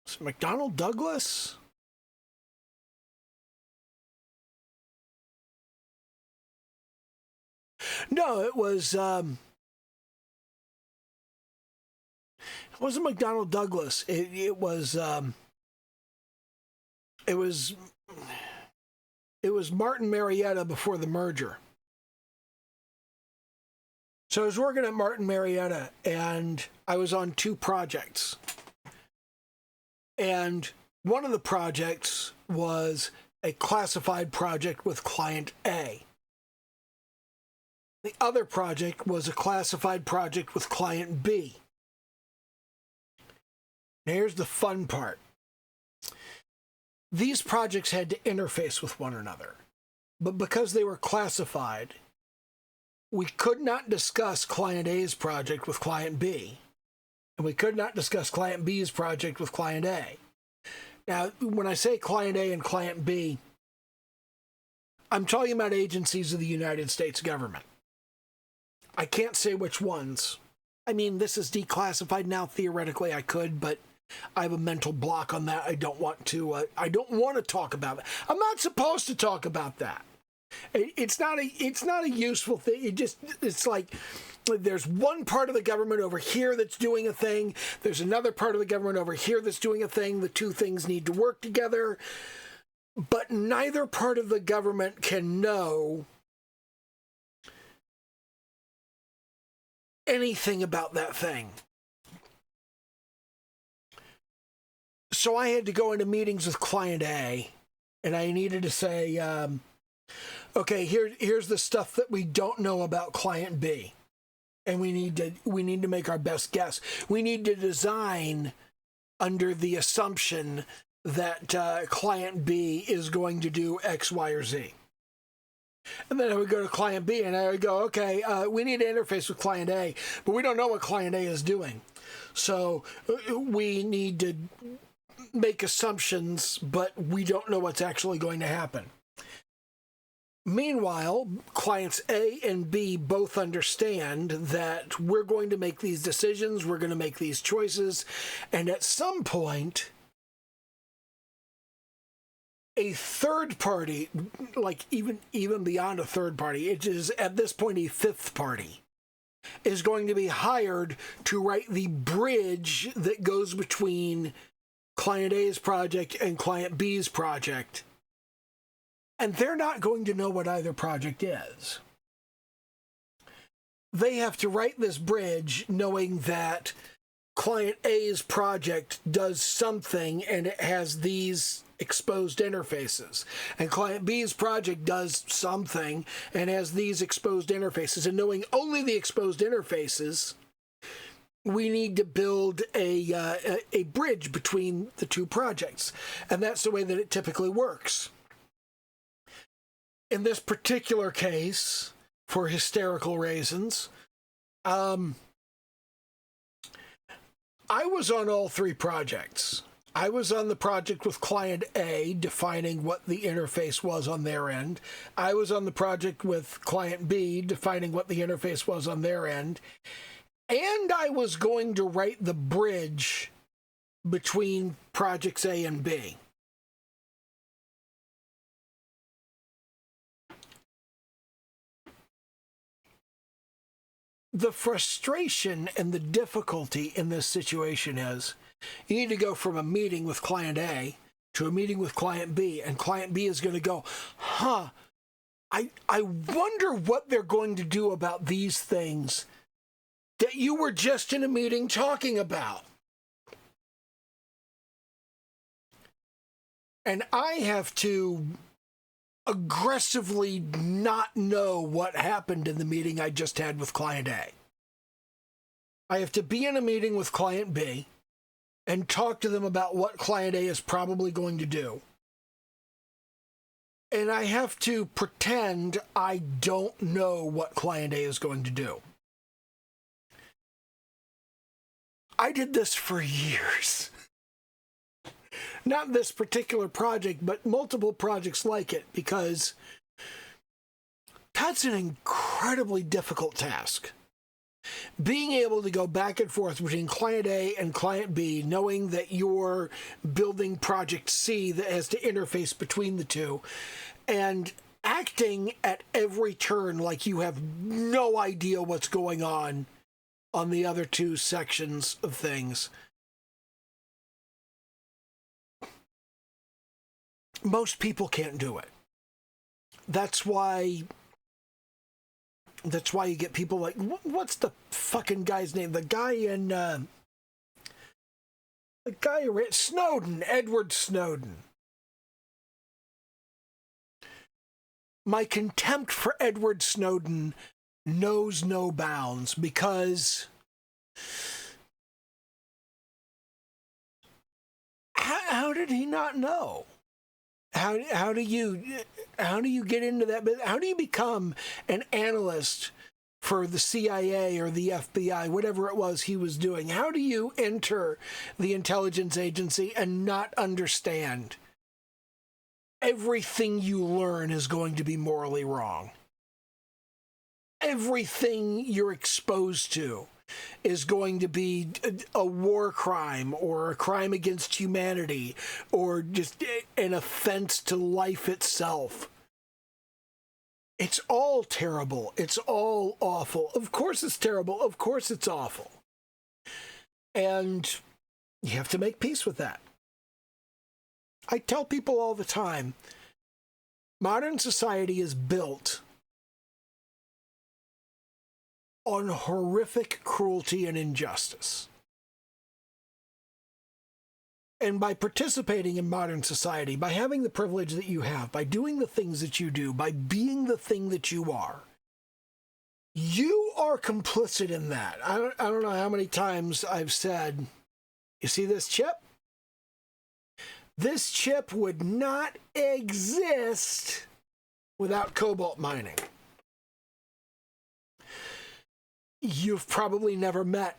McDonnell Douglas. No, it wasn't McDonnell Douglas. It was Martin Marietta before the merger. So I was working at Martin Marietta, and I was on two projects. And one of the projects was a classified project with client A. The other project was a classified project with client B. Now here's the fun part. These projects had to interface with one another. But because they were classified, we could not discuss client A's project with client B, and we could not discuss client B's project with client A. Now, when I say client A and client B, I'm talking about agencies of the United States government. I can't say which ones. I mean, this is declassified now. Theoretically, I could, but I have a mental block on that. I don't want to talk about it. I'm not supposed to talk about that. It's not a useful thing. It's like there's one part of the government over here that's doing a thing. There's another part of the government over here that's doing a thing. The two things need to work together. But neither part of the government can know anything about that thing. So I had to go into meetings with client A, and I needed to say, okay, here's the stuff that we don't know about client B, and we need to make our best guess. We need to design under the assumption that client B is going to do X, Y, or Z. And then I would go to client B, and I would go, okay, we need to interface with client A, but we don't know what client A is doing. So we need to make assumptions, but we don't know what's actually going to happen. Meanwhile, clients A and B both understand that we're going to make these decisions, we're going to make these choices, and at some point, a third party, like even beyond a third party, it is at this point a fifth party, is going to be hired to write the bridge that goes between client A's project and client B's project. And they're not going to know what either project is. They have to write this bridge knowing that client A's project does something and it has these exposed interfaces, and client B's project does something and has these exposed interfaces, and knowing only the exposed interfaces, we need to build a bridge between the two projects, and that's the way that it typically works. In this particular case, for hysterical reasons, I was on all three projects. I was on the project with client A, defining what the interface was on their end. I was on the project with client B, defining what the interface was on their end. And I was going to write the bridge between projects A and B. The frustration and the difficulty in this situation is you need to go from a meeting with client A to a meeting with client B, and client B is going to go, I wonder what they're going to do about these things that you were just in a meeting talking about. And I have to aggressively not know what happened in the meeting I just had with client A. I have to be in a meeting with client B and talk to them about what client A is probably going to do. And I have to pretend I don't know what client A is going to do. I did this for years. Not this particular project, but multiple projects like it, because that's an incredibly difficult task. Being able to go back and forth between client A and client B, knowing that you're building project C that has to interface between the two, and acting at every turn like you have no idea what's going on the other two sections of things. Most people can't do it. That's why you get people like, what's the fucking guy's name? The guy Snowden, Edward Snowden. My contempt for Edward Snowden knows no bounds, because how did he not know? How do you get into that? How do you become an analyst for the CIA or the FBI, whatever it was he was doing. How do you enter the intelligence agency and not understand everything you learn is going to be morally wrong? Everything you're exposed to is going to be a war crime or a crime against humanity or just an offense to life itself. It's all terrible. It's all awful. Of course it's terrible. Of course it's awful. And you have to make peace with that. I tell people all the time, modern society is built on horrific cruelty and injustice. And by participating in modern society, by having the privilege that you have, by doing the things that you do, by being the thing that you are complicit in that. I don't know how many times I've said, you see this chip? This chip would not exist without cobalt mining. You've probably never met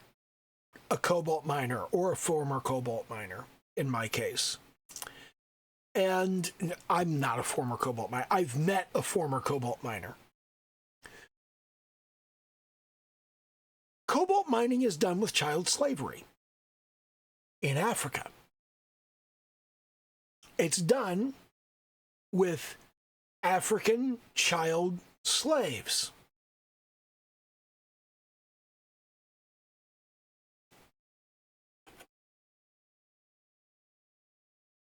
a cobalt miner or a former cobalt miner, in my case. And I'm not a former cobalt miner. I've met a former cobalt miner. Cobalt mining is done with child slavery in Africa. It's done with African child slaves.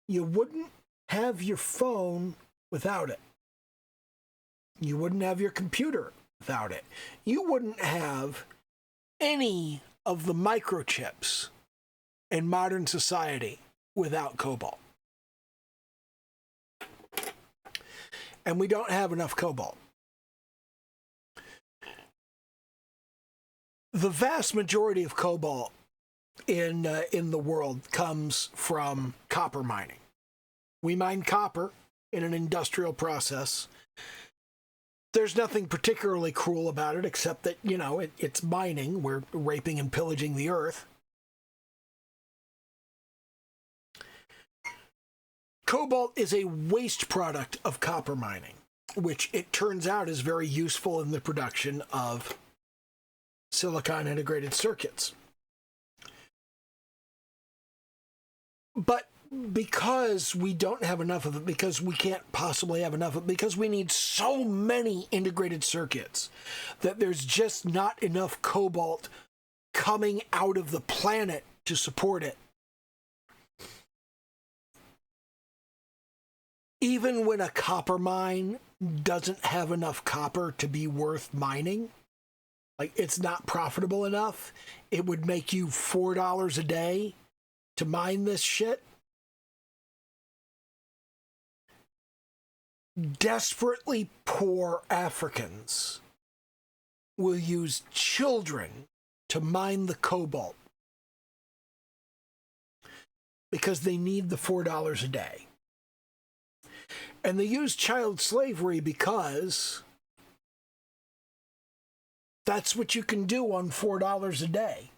You wouldn't have your phone without it. You wouldn't have your computer without it. You wouldn't have any of the microchips in modern society without cobalt. And we don't have enough cobalt. The vast majority of cobalt in the world comes from copper mining. We mine copper in an industrial process. There's nothing particularly cruel about it except that, it's mining. We're raping and pillaging the earth. Cobalt is a waste product of copper mining, which it turns out is very useful in the production of silicon integrated circuits. But because we don't have enough of it, because we can't possibly have enough of it, because we need so many integrated circuits, that there's just not enough cobalt coming out of the planet to support it. Even when a copper mine doesn't have enough copper to be worth mining, like it's not profitable enough, it would make you $4 a day to mine this shit. Desperately poor Africans will use children to mine the cobalt because they need the $4 a day. And they use child slavery because that's what you can do on $4 a day.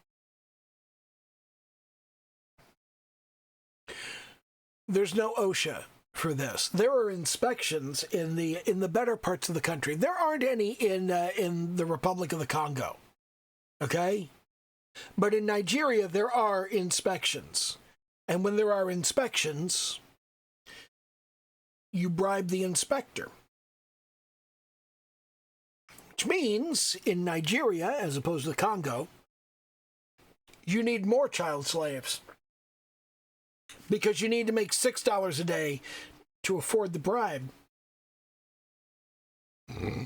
There's no OSHA for this. There are inspections in the better parts of the country. There aren't any in the Republic of the Congo. Okay? But in Nigeria there are inspections. And when there are inspections, you bribe the inspector. Which means in Nigeria, as opposed to the Congo, you need more child slaves. Because you need to make $6 a day to afford the bribe. Mm-hmm.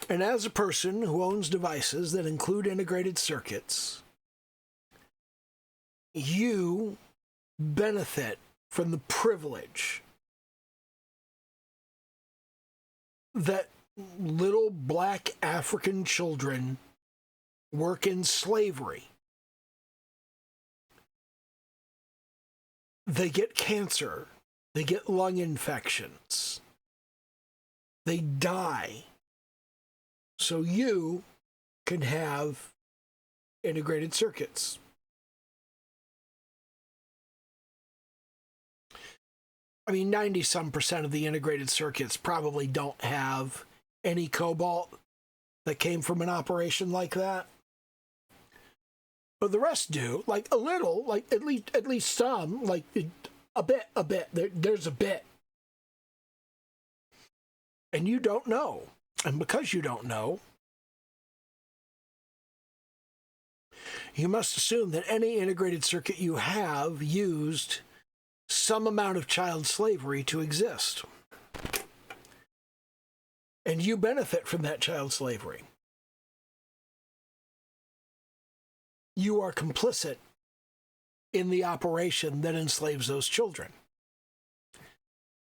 And as a person who owns devices that include integrated circuits, you benefit from the privilege that little black African children work in slavery. They get cancer. They get lung infections. They die so you can have integrated circuits. I mean, 90-some% of the integrated circuits probably don't have any cobalt that came from an operation like that. But the rest do, like a little, like at least some, like a bit. There's a bit. And you don't know. And because you don't know, you must assume that any integrated circuit you have used some amount of child slavery to exist. And you benefit from that child slavery. You are complicit in the operation that enslaves those children.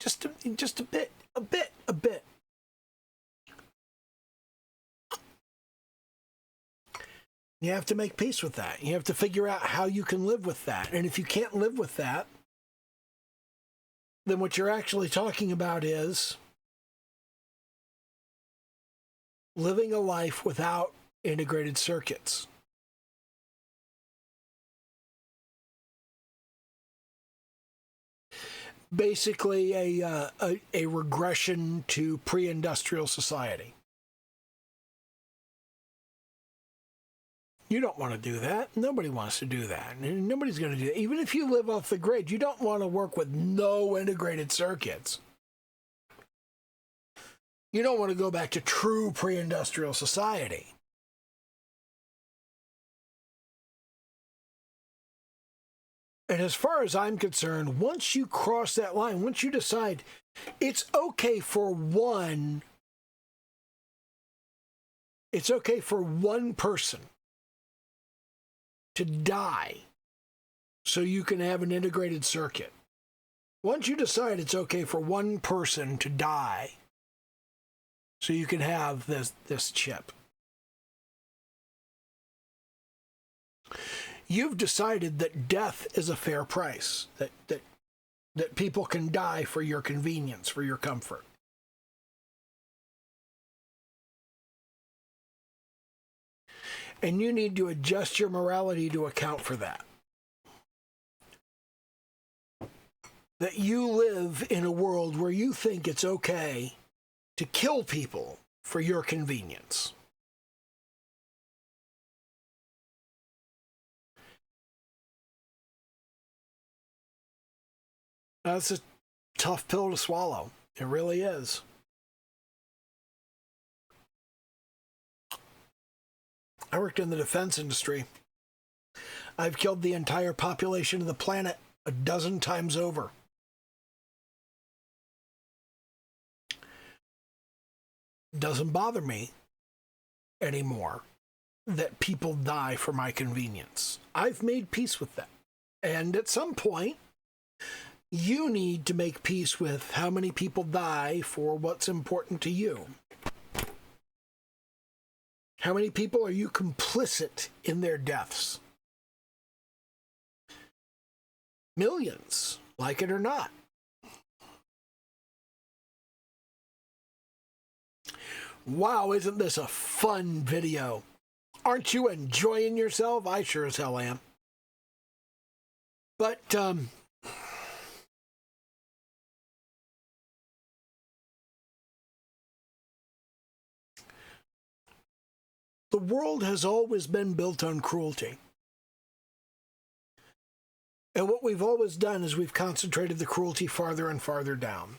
Just a bit. You have to make peace with that. You have to figure out how you can live with that. And if you can't live with that, then what you're actually talking about is living a life without integrated circuits. Basically a regression to pre-industrial society. You don't want to do that. Nobody wants to do that. Nobody's going to do that. Even if you live off the grid, you don't want to work with no integrated circuits. You don't want to go back to true pre-industrial society. And as far as I'm concerned, once you cross that line, once you decide it's okay for one person to die so you can have an integrated circuit. Once you decide it's okay for one person to die so you can have this chip, you've decided that death is a fair price, that people can die for your convenience, for your comfort. And you need to adjust your morality to account for that. That you live in a world where you think it's okay to kill people for your convenience. That's a tough pill to swallow. It really is. I worked in the defense industry. I've killed the entire population of the planet 12 times over. Doesn't bother me anymore that people die for my convenience. I've made peace with that. And at some point, you need to make peace with how many people die for what's important to you. How many people are you complicit in their deaths? Millions, like it or not. Wow, isn't this a fun video? Aren't you enjoying yourself? I sure as hell am. But, the world has always been built on cruelty. And what we've always done is we've concentrated the cruelty farther and farther down.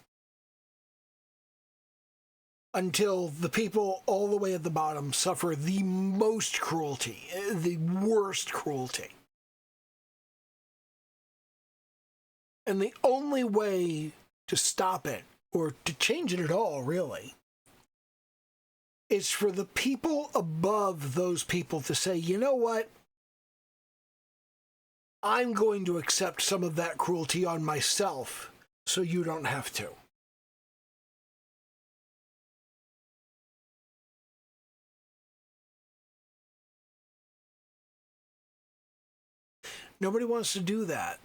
Until the people all the way at the bottom suffer the most cruelty, the worst cruelty. And the only way to stop it, or to change it at all, really, is for the people above those people to say, you know what? I'm going to accept some of that cruelty on myself so you don't have to. Nobody wants to do that.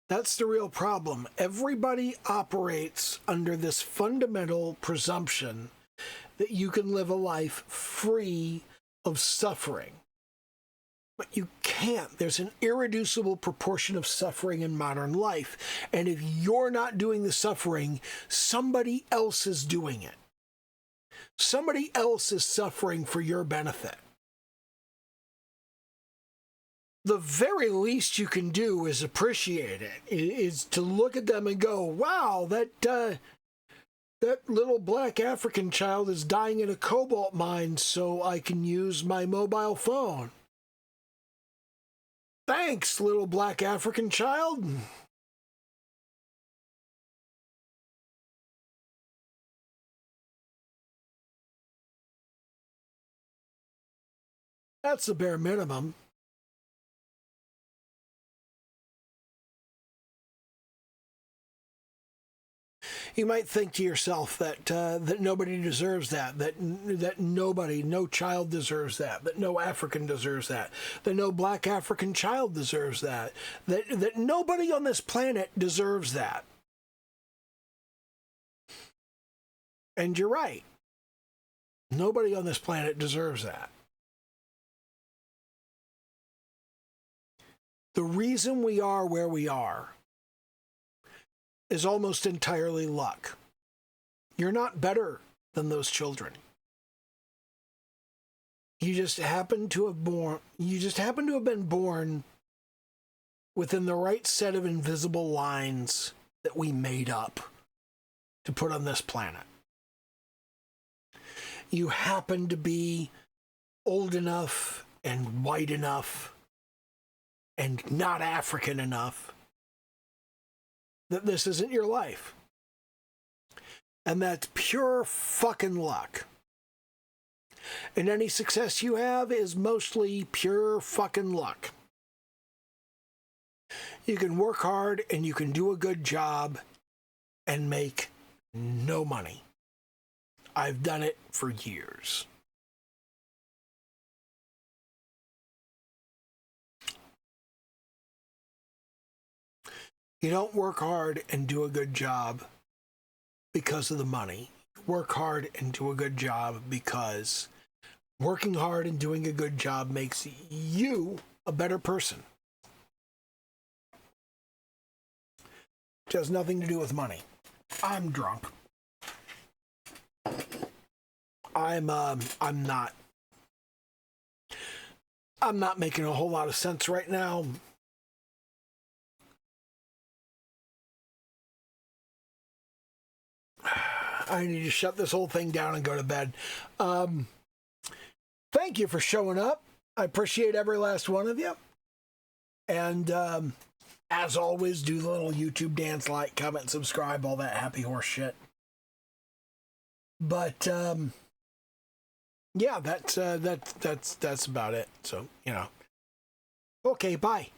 That's the real problem. Everybody operates under this fundamental presumption that you can live a life free of suffering. But you can't. There's an irreducible proportion of suffering in modern life. And if you're not doing the suffering, somebody else is doing it. Somebody else is suffering for your benefit. The very least you can do is appreciate it, is to look at them and go, wow, that little black African child is dying in a cobalt mine so I can use my mobile phone. Thanks, little black African child. That's the bare minimum. You might think to yourself that that nobody deserves that nobody, no child deserves that no African deserves that no black African child deserves that nobody on this planet deserves that. And you're right. Nobody on this planet deserves that. The reason we are where we are is almost entirely luck. You're not better than those children. You just happen to have been born within the right set of invisible lines that we made up to put on this planet. You happen to be old enough and white enough and not African enough that this isn't your life. And that's pure fucking luck. And any success you have is mostly pure fucking luck. You can work hard and you can do a good job and make no money. I've done it for years. You don't work hard and do a good job because of the money. Work hard and do a good job because working hard and doing a good job makes you a better person. It has nothing to do with money. I'm drunk. I'm not making a whole lot of sense right now. I need to shut this whole thing down and go to bed. Thank you for showing up. I appreciate every last one of you. And as always, do the little YouTube dance, like, comment, subscribe, all that happy horse shit. But yeah, that's about it. So, you know. Okay, bye.